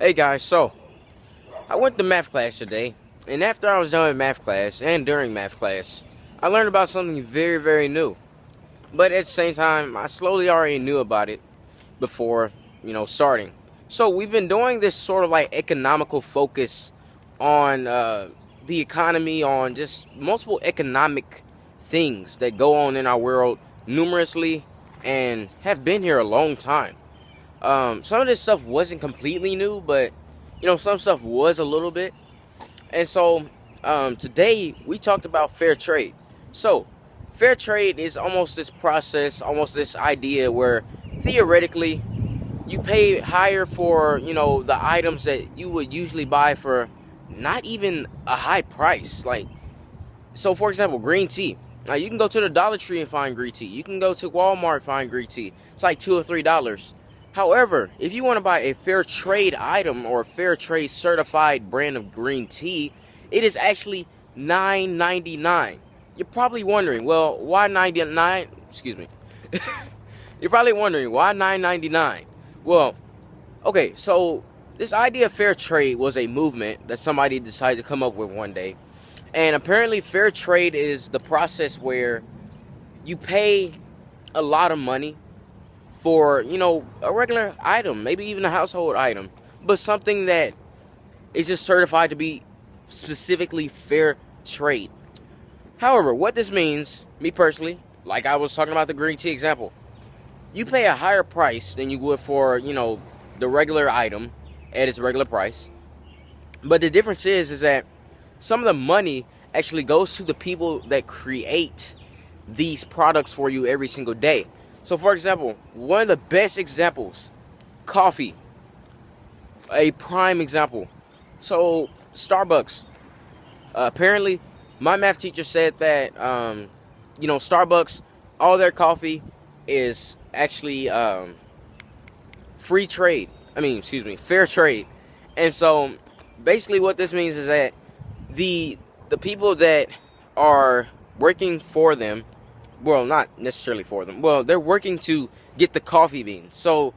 Hey guys, so I went to math class today, and after I was done with math class and during math class, I learned about something very, very new. But at the same time, I slowly already knew about it before, starting. So we've been doing this sort of like economical focus on the economy, on just multiple economic things that go on in our world numerously and have been here a long time. Some of this stuff wasn't completely new, but some stuff was a little bit. And so today we talked about fair trade. So fair trade is almost this process, almost this idea where theoretically you pay higher for the items that you would usually buy for not even a high price. Like, so for example, green tea. Now you can go to the Dollar Tree and find green tea. You can go to Walmart and find green tea. It's like $2 or $3. However, if you want to buy a fair trade item or a fair trade certified brand of green tea, it is actually $9.99. You're probably wondering, well, why 99? Excuse me. You're probably wondering why $9.99. Well, okay, so this idea of fair trade was a movement that somebody decided to come up with one day. And apparently fair trade is the process where you pay a lot of money for, a regular item, maybe even a household item, but something that is just certified to be specifically fair trade. However, what this means, me personally, like I was talking about the green tea example, you pay a higher price than you would for, the regular item at its regular price. But the difference is that some of the money actually goes to the people that create these products for you every single day. So, for example, one of the best examples, coffee, a prime example. So, Starbucks. Apparently, my math teacher said that, Starbucks, all their coffee is actually fair trade. And so, basically what this means is that the people that are working for them, well, not necessarily for them, well, they're working to get the coffee beans. So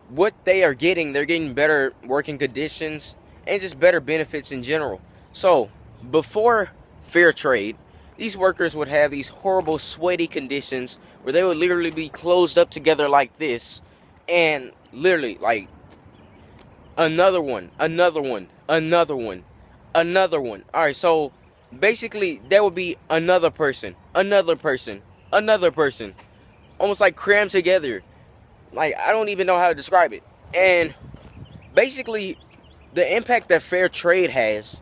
what they're getting better working conditions and just better benefits in general. So before fair trade, these workers would have these horrible sweaty conditions where they would literally be closed up together like this, and literally like another one. Alright, so basically there would be another person, almost like crammed together. Like, I don't even know how to describe it. And basically the impact that fair trade has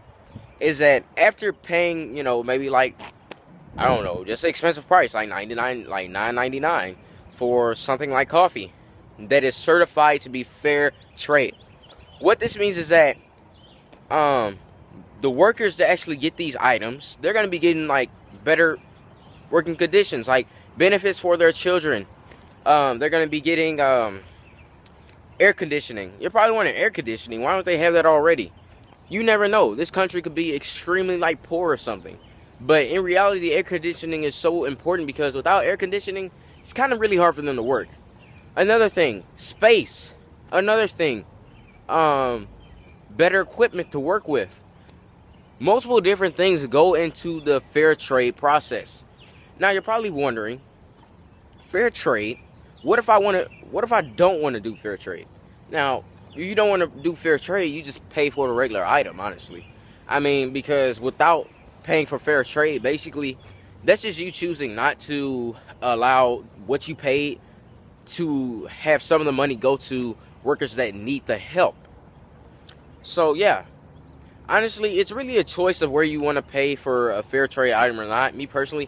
is that after paying, maybe like, I don't know, just an expensive price, like $9.99 for something like coffee that is certified to be fair trade. What this means is that the workers that actually get these items, they're going to be getting like better working conditions, like benefits for their children. They're going to be getting air conditioning. You're probably wondering, air conditioning, why don't they have that already? You never know. This country could be extremely like poor or something. But in reality, air conditioning is so important because without air conditioning, it's kind of really hard for them to work. Another thing, space. Another thing, better equipment to work with. Multiple different things go into the fair trade process. Now you're probably wondering, fair trade, what if I don't want to do fair trade? Now, if you don't want to do fair trade, you just pay for the regular item, honestly. I mean, because without paying for fair trade, basically, that's just you choosing not to allow what you paid to have some of the money go to workers that need the help. So, yeah. Honestly, it's really a choice of where you want to pay for a fair trade item or not. Me personally,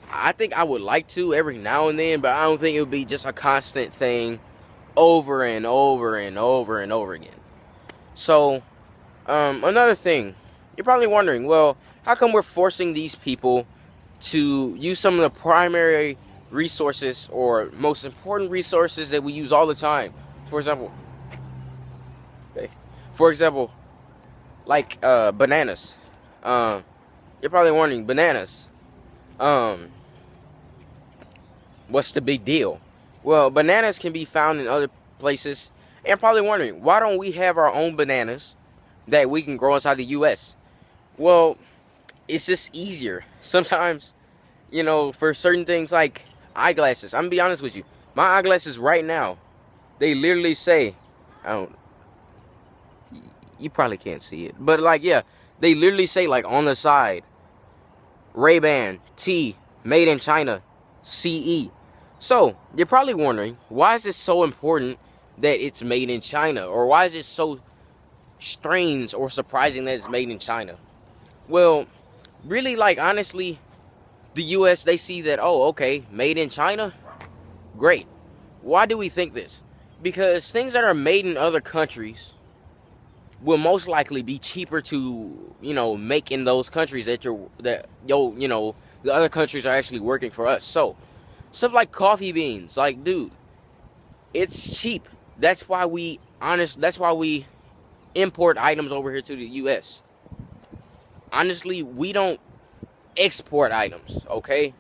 I think I would like to every now and then, but I don't think it would be just a constant thing over and over and over and over again. So, another thing, you're probably wondering, well, how come we're forcing these people to use some of the primary resources or most important resources that we use all the time? For example, like bananas. You're probably wondering, bananas. What's the big deal? Well, bananas can be found in other places And probably wondering, why don't we have our own bananas that we can grow inside the U.S.? Well, it's just easier. Sometimes, for certain things like eyeglasses. I'm gonna be honest with you. My eyeglasses right now, they literally say, I don't, you probably can't see it, but like, yeah, they literally say like on the side, Ray-Ban T, made in China, CE. So you're probably wondering, why is it so important that it's made in China, or why is it so strange or surprising that it's made in China? Well, really, like, honestly, the US, they see that, oh, okay, made in China, great. Why do we think this? Because things that are made in other countries will most likely be cheaper to, make in those countries the other countries are actually working for us. So stuff like coffee beans, like, dude, it's cheap. That's why we import items over here to the US. Honestly, we don't export items, okay?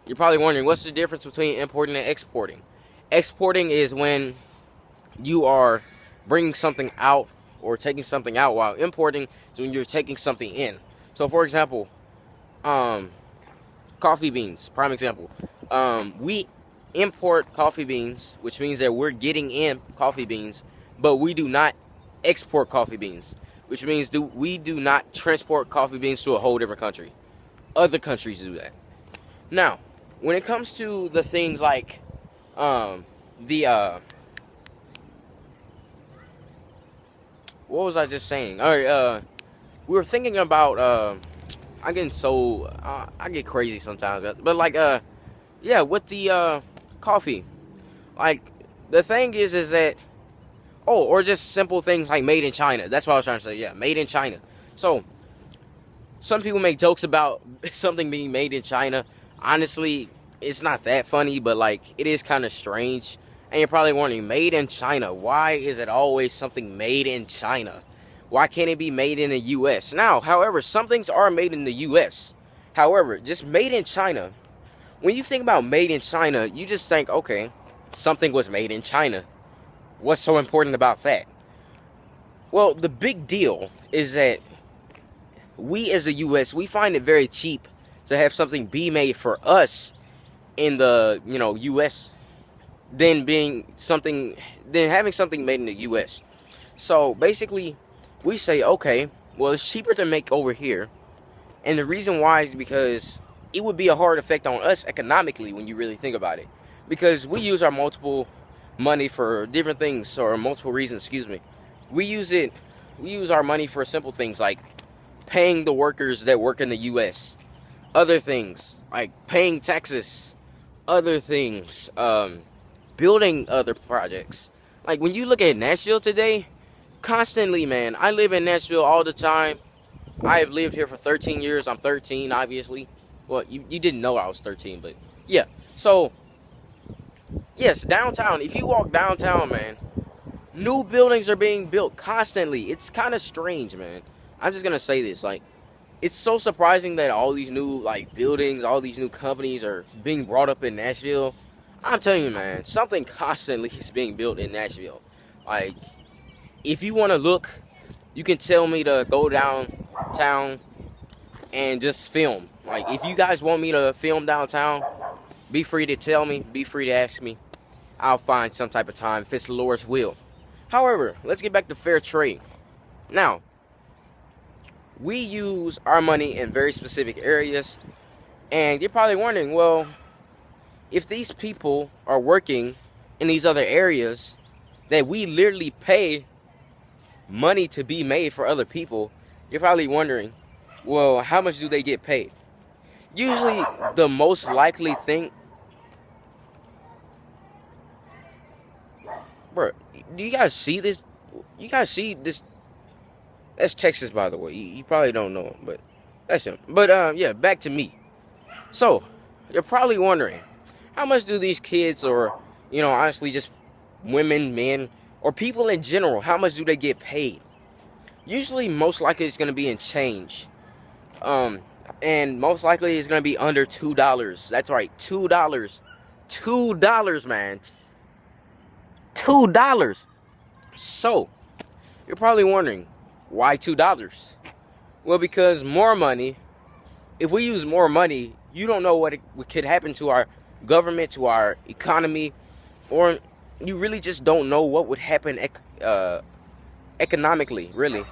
You're probably wondering, what's the difference between importing and exporting? Exporting is when you are bringing something out or taking something out, while importing is when you're taking something in. So, for example, coffee beans, prime example. We import coffee beans, which means that we're getting in coffee beans, but we do not export coffee beans, which means we do not transport coffee beans to a whole different country. Other countries do that. Now, when it comes to the things like what was I just saying? All right, we were thinking about I get crazy sometimes, but like yeah, with the coffee, like, the thing is that, or just simple things like made in China. That's what I was trying to say. Yeah, made in China. So some people make jokes about something being made in China. Honestly, it's not that funny, but like, it is kind of strange. And you're probably wondering, made in China, why is it always something made in China? Why can't it be made in the US? Now, however, some things are made in the US. However, just made in China, when you think about made in China, you just think, okay, something was made in China. What's so important about that? Well, the big deal is that we as the US, we find it very cheap to have something be made for us in the, US than having something made in the US. So basically, we say, okay, well, it's cheaper to make over here. And the reason why is because it would be a hard effect on us economically when you really think about it. Because we use our multiple money for different things, or multiple reasons, excuse me. We use our money for simple things like paying the workers that work in the US. Other things like paying taxes. Other things, building other projects. Like, when you look at Nashville today, constantly, man, I live in Nashville all the time. I have lived here for 13 years. I'm 13, obviously. Well, you didn't know I was 13, but yeah. So, yes, downtown. If you walk downtown, man, new buildings are being built constantly. It's kind of strange, man. I'm just going to say this. Like, it's so surprising that all these new, like, buildings, all these new companies are being brought up in Nashville. I'm telling you, man, something constantly is being built in Nashville. Like, if you want to look, you can tell me to go downtown and just film. Like, if you guys want me to film downtown, be free to tell me, be free to ask me. I'll find some type of time if it's the Lord's will. However, let's get back to fair trade. Now, we use our money in very specific areas, and you're probably wondering, well, if these people are working in these other areas that we literally pay money to be made for other people, you're probably wondering, well, how much do they get paid? Usually, the most likely thing... Bro, do you guys see this? You guys see this? That's Texas, by the way. You probably don't know him, but that's him. But, yeah, back to me. So, you're probably wondering, how much do these kids, or, honestly, just women, men, or people in general, how much do they get paid? Usually, most likely, it's going to be in change. And most likely, it's going to be under $2. That's right, $2. $2, man. $2. So, you're probably wondering, why $2? Well, because more money, if we use more money, you don't know what could happen to our government, to our economy, or you really just don't know what would happen economically, really.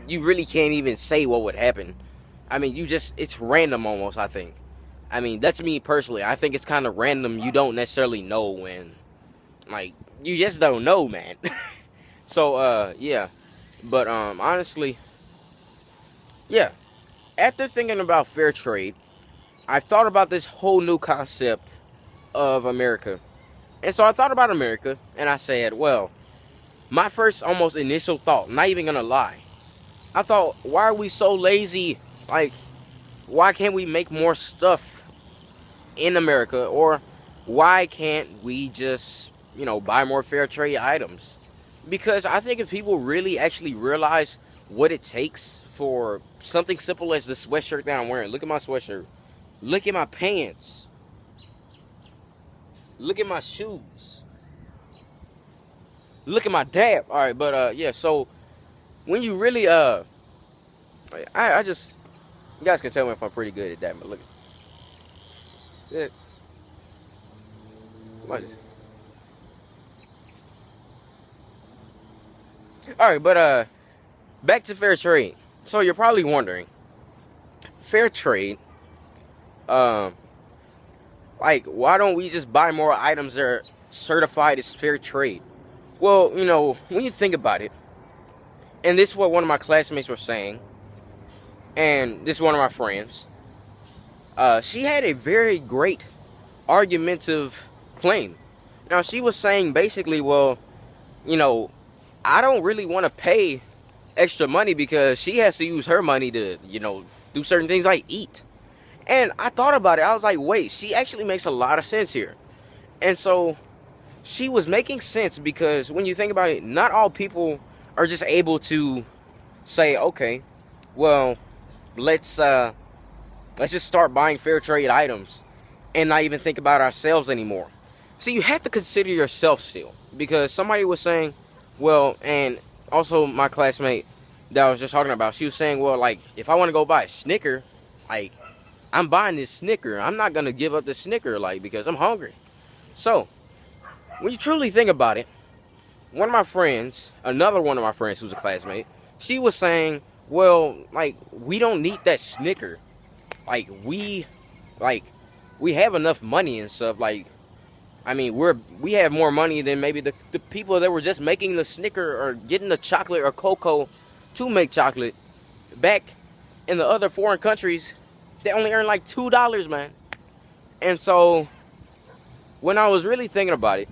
You really can't even say what would happen. I mean, it's random almost, I think. I mean, that's me personally. I think it's kind of random. You don't necessarily know when. Like, you just don't know, man. So, yeah. But, honestly, yeah. After thinking about fair trade, I've thought about this whole new concept of America. And so I thought about America, and I said, well, my first almost initial thought, not even gonna lie, I thought, why are we so lazy? Like, why can't we make more stuff in America? Or why can't we just, buy more fair trade items? Because I think if people really actually realize what it takes for something simple as the sweatshirt that I'm wearing. Look at my sweatshirt. Look at my pants. Look at my shoes. Look at my dab. All right, but yeah. So when you really I just, you guys can tell me if I'm pretty good at that. But look, yeah. What is? All right, but back to fair trade. So you're probably wondering, fair trade. Like, why don't we just buy more items that are certified as fair trade? Well, when you think about it, and this is what one of my classmates were saying, and this is one of my friends, she had a very great argumentative claim. Now, she was saying basically, well, I don't really want to pay extra money because she has to use her money to, do certain things like eat. And I thought about it. I was like, wait, she actually makes a lot of sense here. And so she was making sense because when you think about it, not all people are just able to say, okay, well, let's just start buying fair trade items and not even think about ourselves anymore. So you have to consider yourself still, because somebody was saying, well, and also my classmate that I was just talking about, she was saying, well, like, if I want to go buy a Snicker, like, I'm buying this Snicker. I'm not going to give up the Snicker, like, because I'm hungry. So, when you truly think about it, another one of my friends who's a classmate, she was saying, well, like, we don't need that Snicker. Like, we have enough money and stuff. Like, I mean, we have more money than maybe the people that were just making the Snicker or getting the chocolate or cocoa to make chocolate back in the other foreign countries. They only earn like $2, man. And so, when I was really thinking about it,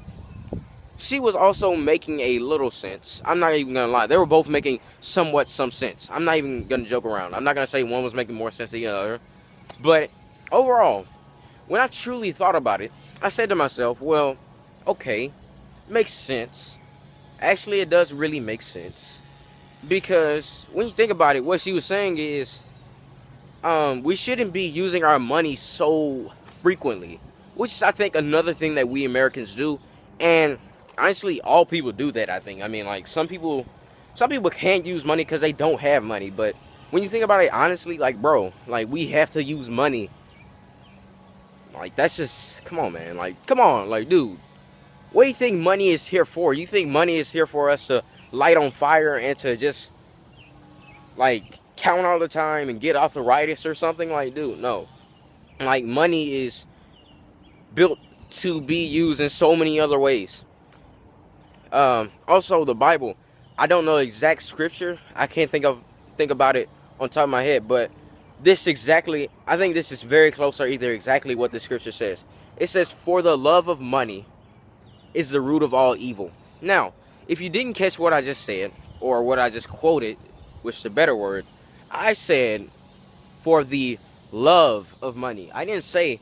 she was also making a little sense. I'm not even going to lie. They were both making somewhat some sense. I'm not even going to joke around. I'm not going to say one was making more sense than the other. But overall, when I truly thought about it, I said to myself, well, okay, makes sense. Actually, it does really make sense. Because when you think about it, what she was saying is, we shouldn't be using our money so frequently, which is, I think, another thing that we Americans do. And honestly, all people do that, I think. I mean, like, some people can't use money because they don't have money. But when you think about it, honestly, like, bro, like, we have to use money. Like, that's just, come on, man. Like, come on, like, dude. What do you think money is here for? You think money is here for us to light on fire and to just, like, count all the time and get arthritis or something? Like, dude, no. Like, money is built to be used in so many other ways. Also, the Bible. I don't know exact scripture. I can't think about it on top of my head, but I think this is very close or either exactly what the scripture says. It says, for the love of money is the root of all evil. Now, if you didn't catch what I just said, or what I just quoted, which is a better word, I said, for the love of money. I didn't say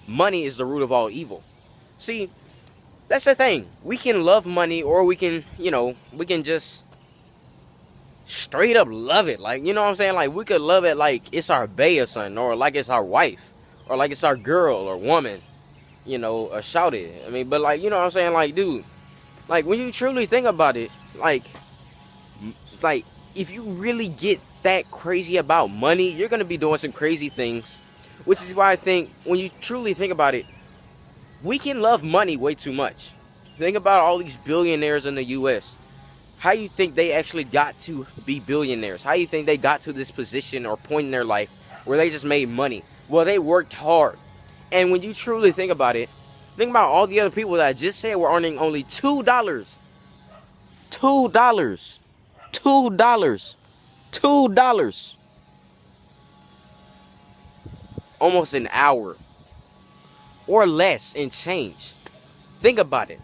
money is the root of all evil. See, that's the thing. We can love money, or we can just straight up love it. Like, you know what I'm saying? Like, we could love it like it's our bae or something, or like it's our wife, or like it's our girl or woman, or shout it. I mean, but like, you know what I'm saying? Like, dude, Like, when you truly think about it, like if you really get that crazy about money, you're gonna be doing some crazy things. Which is why I think when you truly think about it, we can love money way too much. Think about all these billionaires in the US. How you think they actually got to be billionaires? How you think they got to this position or point in their life where they just made money? Well, they worked hard. And when you truly think about it, think about all the other people that I just said were earning only $2. $2. $2. $2. Almost an hour. Or less in change. Think about it.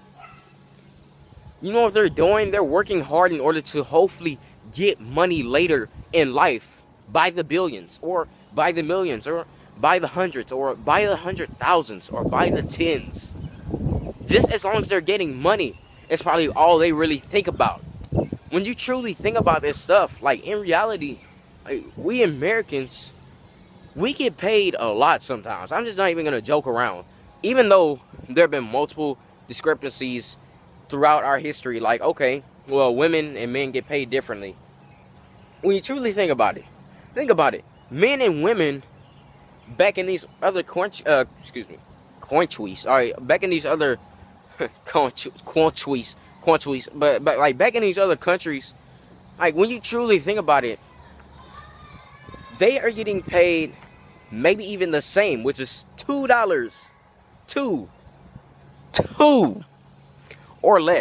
You know what they're doing? They're working hard in order to hopefully get money later in life by the billions, or by the millions, or by the hundreds, or by the 100,000s, or by the tens. Just as long as they're getting money, it's probably all they really think about. When you truly think about this stuff, like in reality, like, we Americans, we get paid a lot sometimes. I'm just not even gonna joke around. Even though there have been multiple discrepancies throughout our history, like, okay, well, women and men get paid differently. When you truly think about it, men and women back in these other countries, sorry, back in these other countries, but like back in these other countries, like when you truly think about it, they are getting paid maybe even the same, which is $2, two, or less.